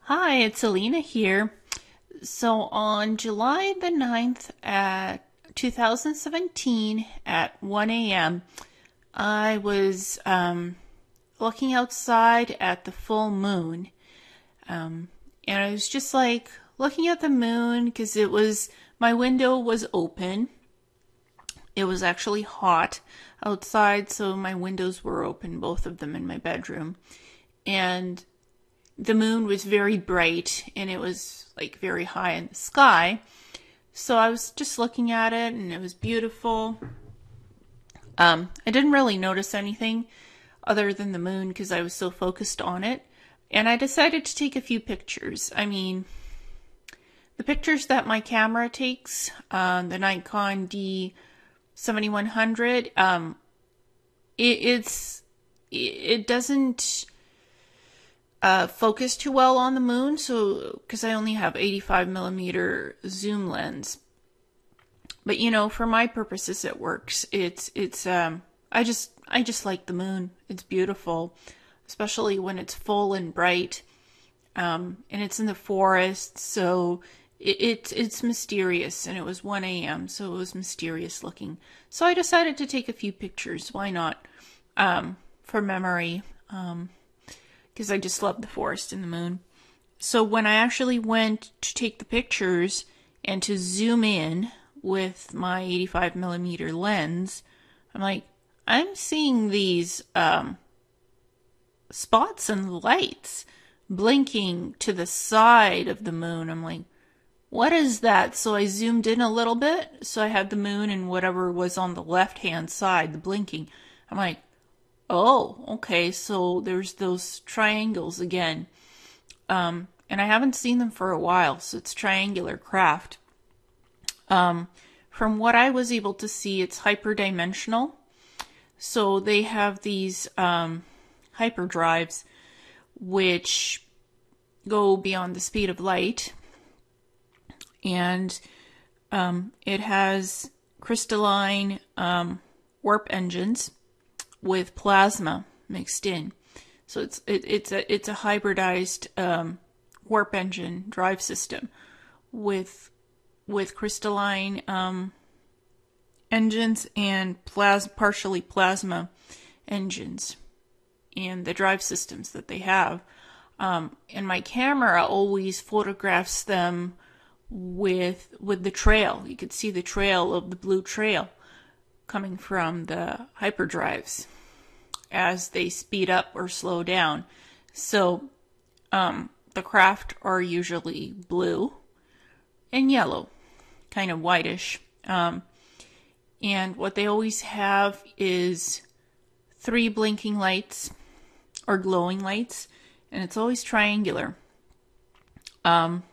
Hi, it's Ileana here. So on July the 9th at 2017 at 1 a.m., I was looking outside at the full moon. And I was just like looking at the moon because my window was open. It was actually hot outside, so my windows were open, both of them in my bedroom. And the moon was very bright and it was like very high in the sky. So I was just looking at it and it was beautiful. I didn't really notice anything other than the moon because I was so focused on it. And I decided to take a few pictures. I mean, the pictures that my camera takes, the Nikon D7100, it doesn't focus too well on the moon, so because I only have 85mm zoom lens. But for my purposes, it works. I just like the moon. It's beautiful, especially when it's full and bright, and it's in the forest, so it's mysterious. And it was 1 a.m., so it was mysterious looking. So I decided to take a few pictures. Why not? For memory. Because I just love the forest and the moon. So when I actually went to take the pictures and to zoom in with my 85mm lens, I'm seeing these spots and lights blinking to the side of the moon. I'm like, what is that? So I zoomed in a little bit, so I had the moon and whatever was on the left-hand side, the blinking. I'm like, oh, okay, so there's those triangles again. And I haven't seen them for a while, so it's triangular craft. From what I was able to see, it's hyperdimensional. So they have these hyperdrives which go beyond the speed of light. And it has crystalline warp engines with plasma mixed in. So it's a hybridized warp engine drive system with crystalline engines and partially plasma engines and the drive systems that they have. And my camera always photographs them with the trail. You could see the trail of the blue trail coming from the hyperdrives as they speed up or slow down. So the craft are usually blue and yellow, kind of whitish. And what they always have is 3 blinking lights or glowing lights, and it's always triangular. And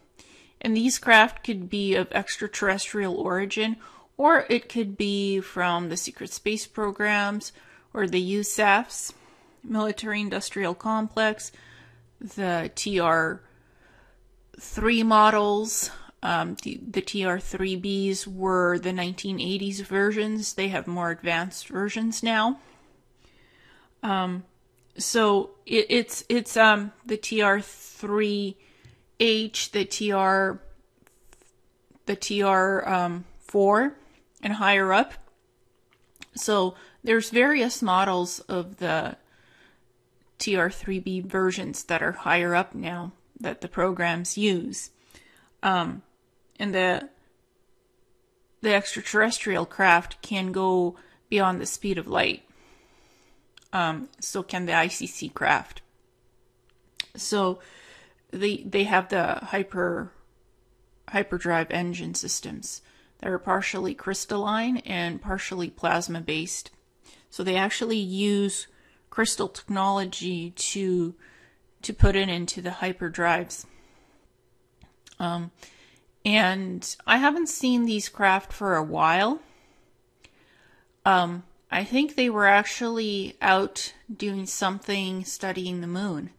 these craft could be of extraterrestrial origin, or it could be from the secret space programs or the USAFs, military industrial complex, the TR-3 models. The TR-3Bs were the 1980s versions. They have more advanced versions now. So it's the TR-3H, the TR-4 and higher up. So there's various models of the TR-3B versions that are higher up now that the programs use. And the extraterrestrial craft can go beyond the speed of light. So can the ICC craft. So they have the hyperdrive engine systems that are partially crystalline and partially plasma based. So they actually use crystal technology to put it into the hyperdrives. And I haven't seen these craft for a while. I think they were actually out doing something studying the moon,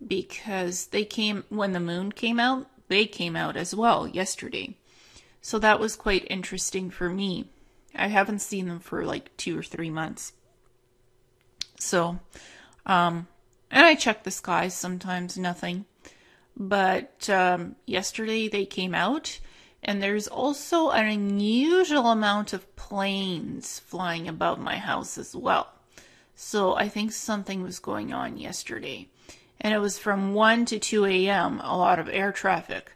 because when the moon came out, they came out as well yesterday. So that was quite interesting for me. I haven't seen them for like 2 or 3 months. So, and I check the skies sometimes, nothing. But yesterday they came out, and there's also an unusual amount of planes flying above my house as well. So I think something was going on yesterday. And it was from 1 to 2 a.m., a lot of air traffic.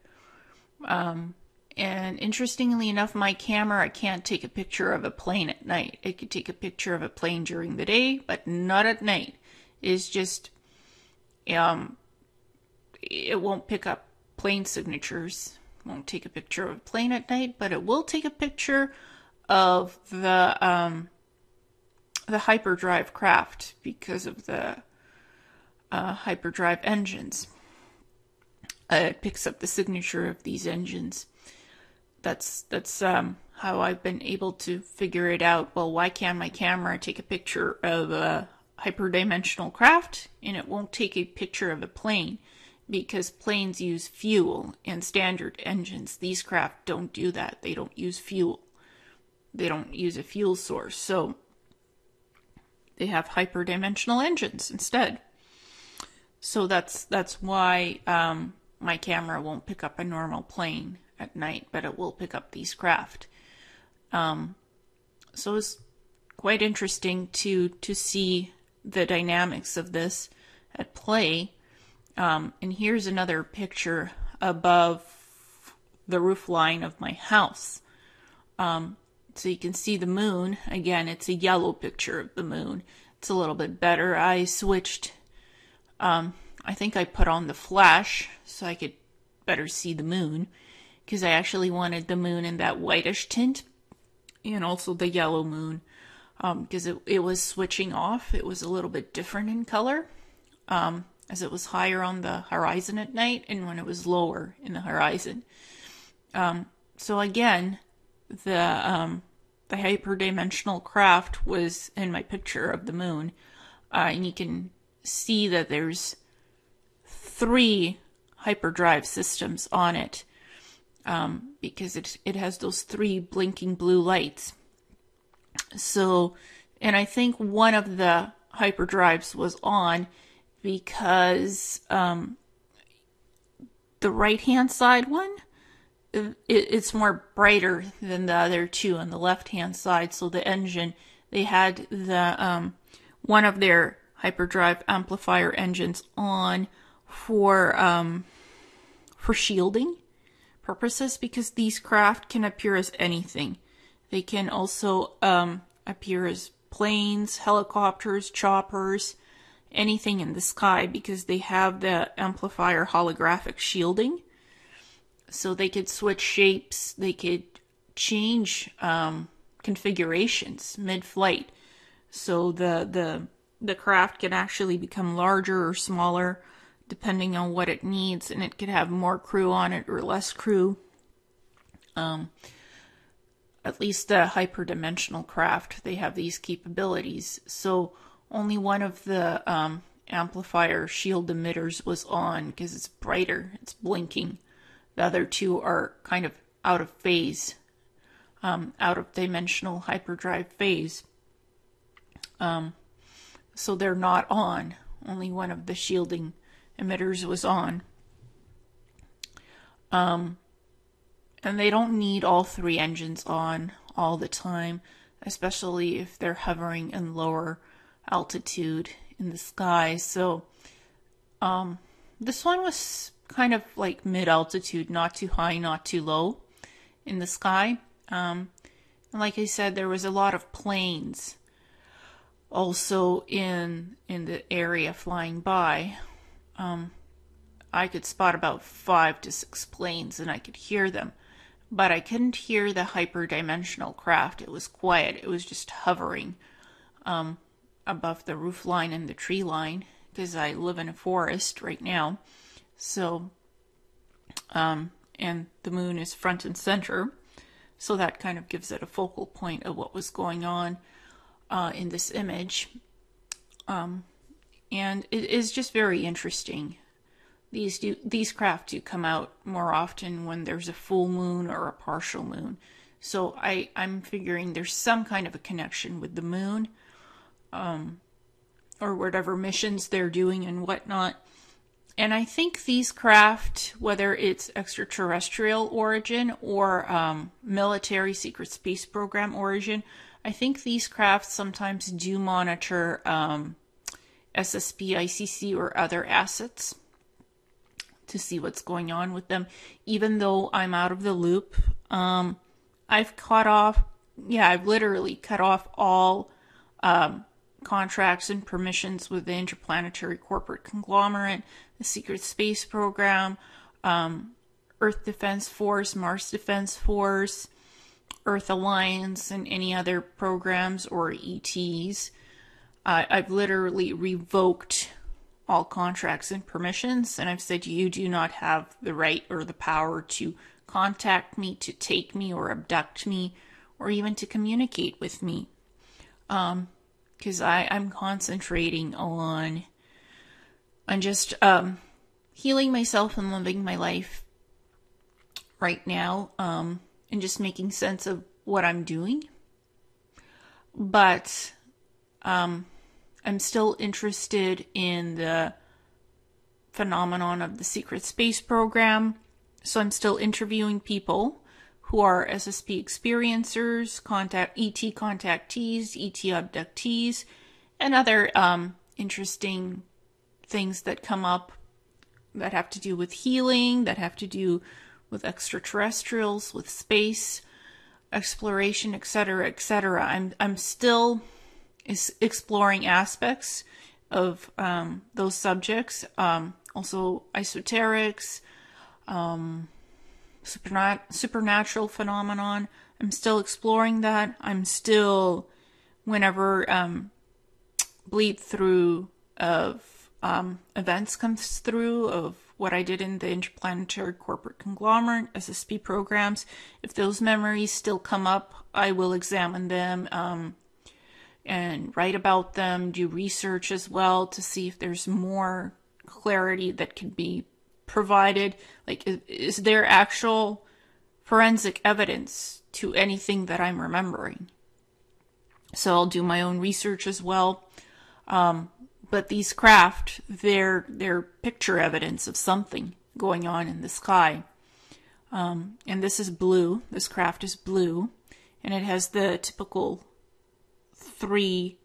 And interestingly enough, my camera can't take a picture of a plane at night. It could take a picture of a plane during the day, but not at night. It's just, it won't pick up plane signatures. It won't take a picture of a plane at night, but it will take a picture of the hyperdrive craft because of the hyperdrive engines. It picks up the signature of these engines. That's how I've been able to figure it out. Well, why can't my camera take a picture of a hyperdimensional craft and it won't take a picture of a plane? Because planes use fuel and standard engines. These craft don't do that. They don't use fuel. They don't use a fuel source. So they have hyperdimensional engines instead. So that's why my camera won't pick up a normal plane at night, but it will pick up these craft. So it's quite interesting to see the dynamics of this at play. And here's another picture above the roof line of my house. So you can see the moon. Again, it's a yellow picture of the moon. It's a little bit better. I switched, I think I put on the flash so I could better see the moon, because I actually wanted the moon in that whitish tint and also the yellow moon, because it was switching off. It was a little bit different in color, as it was higher on the horizon at night and when it was lower in the horizon. So again, the hyperdimensional craft was in my picture of the moon, and you can see that there's 3 hyperdrive systems on it, because it has those 3 blinking blue lights. So, and I think one of the hyperdrives was on because the right-hand side one, it's more brighter than the other 2 on the left-hand side. So the engine, they had the one of their hyperdrive amplifier engines on for shielding purposes, because these craft can appear as anything. They can also appear as planes, helicopters, choppers, anything in the sky, because they have the amplifier holographic shielding. So they could switch shapes, they could change configurations mid-flight. So the craft can actually become larger or smaller depending on what it needs, and it could have more crew on it or less crew. At least the hyperdimensional craft, they have these capabilities. So only one of the amplifier shield emitters was on because it's brighter, it's blinking. The other 2 are kind of out of phase, out of dimensional hyperdrive phase. So they're not on. Only one of the shielding emitters was on. And they don't need all 3 engines on all the time, especially if they're hovering in lower altitude in the sky. So this one was kind of like mid-altitude, not too high, not too low in the sky. And like I said, there was a lot of planes also in the area flying by. I could spot about 5 to 6 planes and I could hear them, but I couldn't hear the hyperdimensional craft. It was quiet. It was just hovering above the roof line and the tree line, because I live in a forest right now. So, and the moon is front and center, so that kind of gives it a focal point of what was going on in this image. And it is just very interesting. These craft do come out more often when there's a full moon or a partial moon. So I'm figuring there's some kind of a connection with the moon, or whatever missions they're doing and whatnot. And I think these craft, whether it's extraterrestrial origin or military secret space program origin, I think these craft sometimes do monitor SSP, ICC, or other assets to see what's going on with them. Even though I'm out of the loop, I've literally cut off all contracts and permissions with the interplanetary corporate conglomerate, the secret space program, Earth Defense Force, Mars Defense Force, Earth Alliance, and any other programs or ETs. I've literally revoked all contracts and permissions, and I've said you do not have the right or the power to contact me, to take me, or abduct me, or even to communicate with me. Because I'm concentrating on just healing myself and living my life right now, and just making sense of what I'm doing. But I'm still interested in the phenomenon of the secret space program, so I'm still interviewing people who are SSP experiencers, ET contactees, ET abductees, and other interesting things that come up that have to do with healing, that have to do with extraterrestrials, with space exploration, etc., etc. I'm still exploring aspects of those subjects, also esoterics, supernatural phenomenon. I'm still exploring that. I'm still, whenever bleed through of events comes through of what I did in the interplanetary corporate conglomerate, SSP programs, if those memories still come up, I will examine them and write about them, do research as well to see if there's more clarity that can be provided. Like, is there actual forensic evidence to anything that I'm remembering? So I'll do my own research as well. But these craft, they're picture evidence of something going on in the sky. And this is blue. This craft is blue. And it has the typical three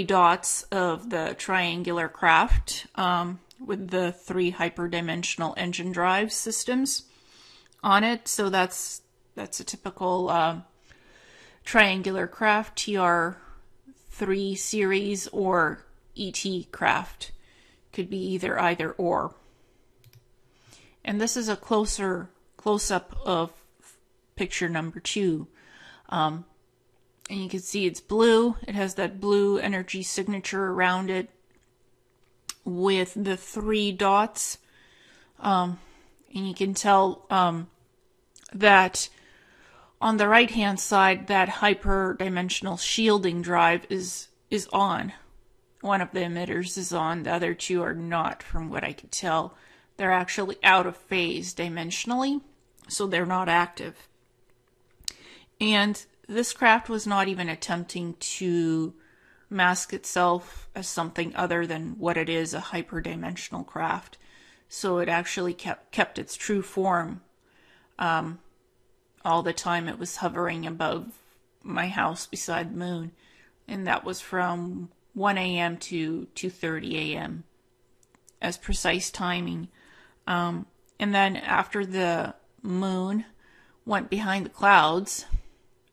dots of the triangular craft, with the 3 hyperdimensional engine drive systems on it. So that's a typical triangular craft, TR3 series, or ET craft. Could be either or. And this is a close-up of picture number 2. And you can see it's blue. It has that blue energy signature around it with the 3 dots. And you can tell that on the right-hand side, that hyperdimensional shielding drive is on. One of the emitters is on. The other 2 are not, from what I could tell. They're actually out of phase dimensionally, so they're not active. And this craft was not even attempting to mask itself as something other than what it is, a hyperdimensional craft. So it actually kept its true form all the time. It was hovering above my house beside the moon. And that was from 1 a.m. to 2:30 a.m. as precise timing. And then after the moon went behind the clouds,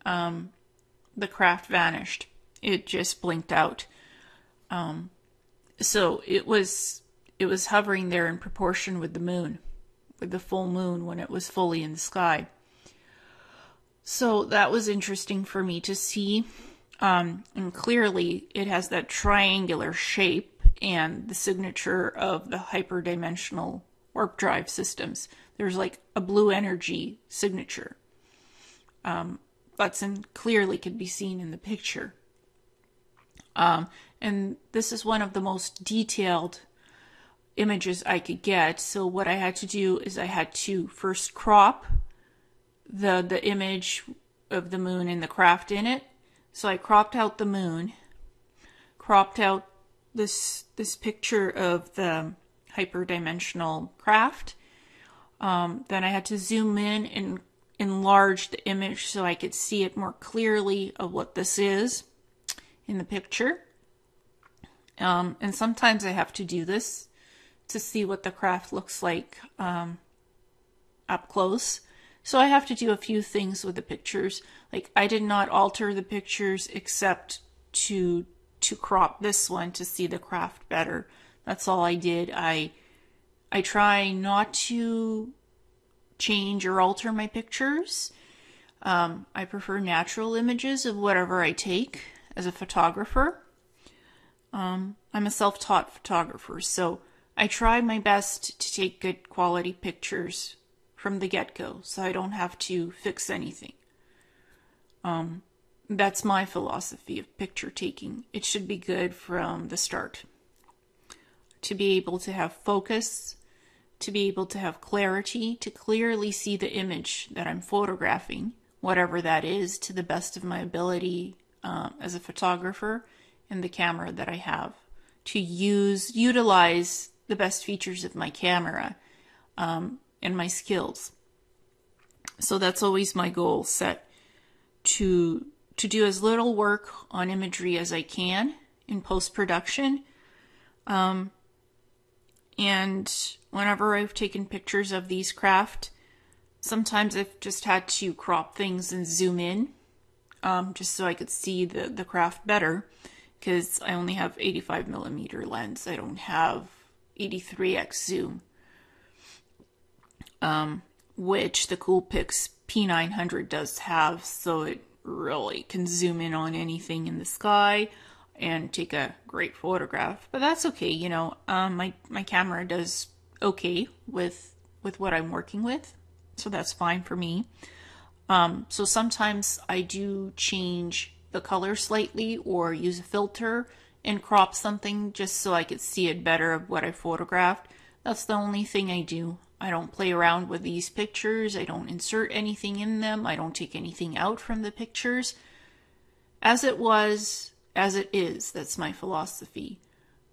the craft vanished. It just blinked out. So it was hovering there in proportion with the moon, with the full moon when it was fully in the sky. So that was interesting for me to see. And clearly it has that triangular shape and the signature of the hyperdimensional warp drive systems. There's like a blue energy signature. That's clearly could be seen in the picture. And this is one of the most detailed images I could get. So what I had to do is I had to first crop the image of the moon and the craft in it. So I cropped out the moon, cropped out this picture of the hyperdimensional craft. Then I had to zoom in and enlarge the image so I could see it more clearly of what this is in the picture. And sometimes I have to do this to see what the craft looks like up close. So I have to do a few things with the pictures. Like, I did not alter the pictures except to crop this one to see the craft better. That's all I did. I try not to change or alter my pictures. I prefer natural images of whatever I take as a photographer. I'm a self-taught photographer, so I try my best to take good quality pictures from the get-go, so I don't have to fix anything. That's my philosophy of picture taking. It should be good from the start. To be able to have focus, to be able to have clarity, to clearly see the image that I'm photographing, whatever that is, to the best of my ability as a photographer, and the camera that I have, to utilize the best features of my camera and my skills. So that's always my goal set, to do as little work on imagery as I can in post-production. And whenever I've taken pictures of these craft, sometimes I've just had to crop things and zoom in, just so I could see the craft better, because I only have 85mm lens. I don't have 83x zoom, which the Coolpix P900 does have, so it really can zoom in on anything in the sky and take a great photograph. But that's okay, you know. My camera does okay with what I'm working with, so that's fine for me. So sometimes I do change the color slightly or use a filter and crop something just so I could see it better of what I photographed. That's the only thing I do. I don't play around with these pictures. I don't insert anything in them. I don't take anything out from the pictures. As it was, as it is. That's my philosophy.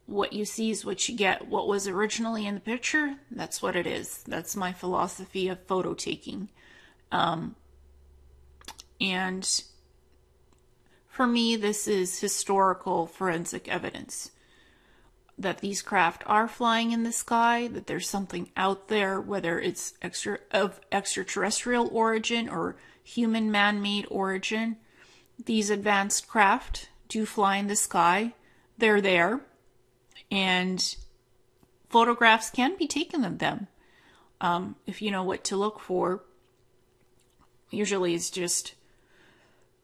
What you see is what you get. What was originally in the picture, that's what it is. That's my philosophy of photo taking. And for me, this is historical forensic evidence that these craft are flying in the sky, that there's something out there, whether it's of extraterrestrial origin or human man-made origin. These advanced craft do fly in the sky. They're there, and photographs can be taken of them if you know what to look for. Usually it's just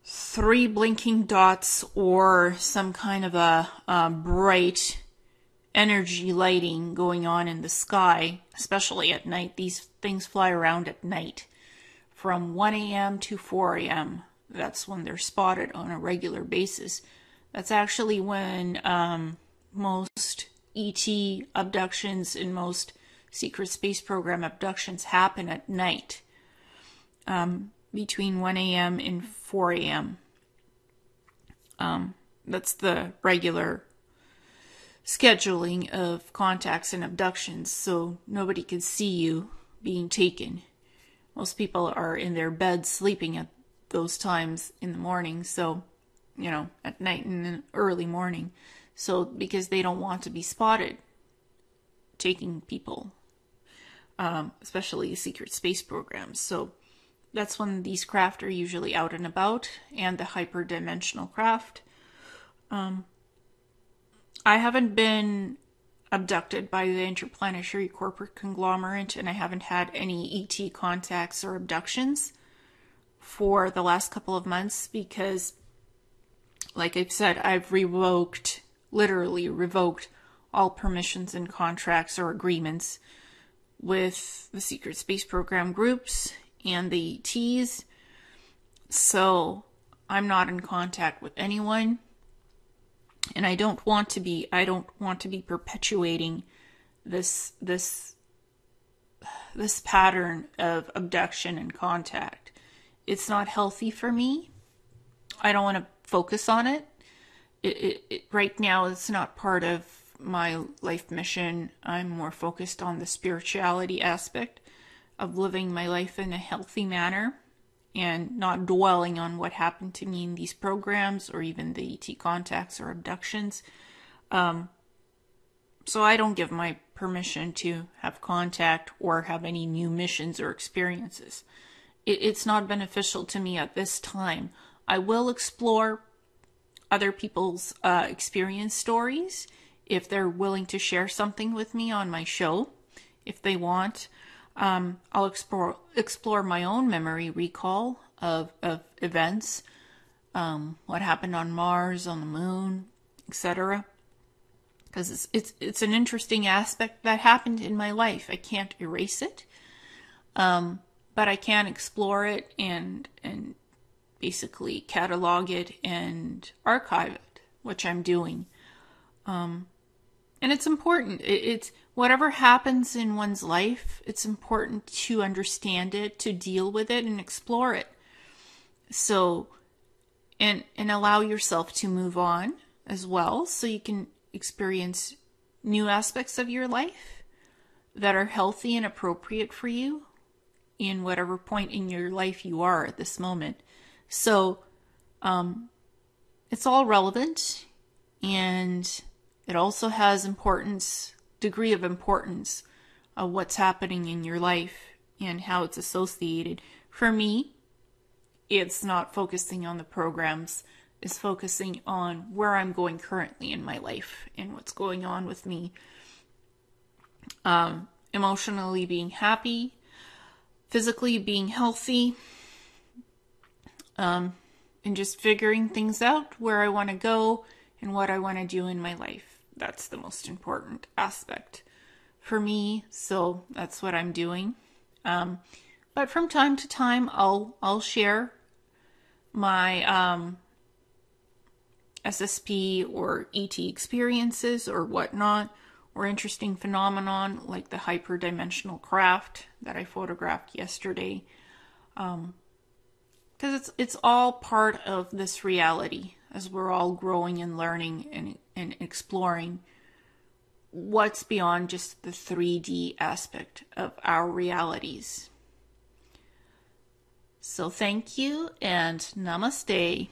3 blinking dots or some kind of a bright energy lighting going on in the sky, especially at night. These things fly around at night from 1 a.m. to 4 a.m. That's when they're spotted on a regular basis. That's actually when most ET abductions and most secret space program abductions happen at night. Between 1 a.m. and 4 a.m. That's the regular scheduling of contacts and abductions, so nobody can see you being taken. Most people are in their beds sleeping at those times in the morning, so, you know, at night and in the early morning. So, because they don't want to be spotted taking people, especially secret space programs. So, that's when these craft are usually out and about, and the hyperdimensional craft. I haven't been abducted by the interplanetary corporate conglomerate, and I haven't had any ET contacts or abductions for the last couple of months because, like I've said, I've literally revoked all permissions and contracts or agreements with the secret space program groups and the ETs, so I'm not in contact with anyone, and I don't want to be perpetuating this pattern of abduction and contact. It's not healthy for me. I don't want to focus on it. It right now it's not part of my life mission, I'm more focused on the spirituality aspect of living my life in a healthy manner and not dwelling on what happened to me in these programs or even the ET contacts or abductions. So I don't give my permission to have contact or have any new missions or experiences. It's not beneficial to me at this time. I will explore other people's experience stories if they're willing to share something with me on my show, if they want. I'll explore my own memory recall of events, what happened on Mars, on the moon, etc. Because it's an interesting aspect that happened in my life. I can't erase it, but I can explore it and basically catalog it and archive it, which I'm doing. And it's important. It's whatever happens in one's life, it's important to understand it, to deal with it, and explore it. So, and allow yourself to move on as well, so you can experience new aspects of your life that are healthy and appropriate for you in whatever point in your life you are at this moment. So, it's all relevant, and it also has degree of importance of what's happening in your life and how it's associated. For me, it's not focusing on the programs, it's focusing on where I'm going currently in my life and what's going on with me. Emotionally being happy, physically being healthy, and just figuring things out, where I want to go and what I want to do in my life. That's the most important aspect for me, so that's what I'm doing. But from time to time, I'll share my SSP or ET experiences or whatnot, or interesting phenomenon like the hyperdimensional craft that I photographed yesterday. Because it's all part of this reality as we're all growing and learning and exploring what's beyond just the 3D aspect of our realities. So thank you and namaste.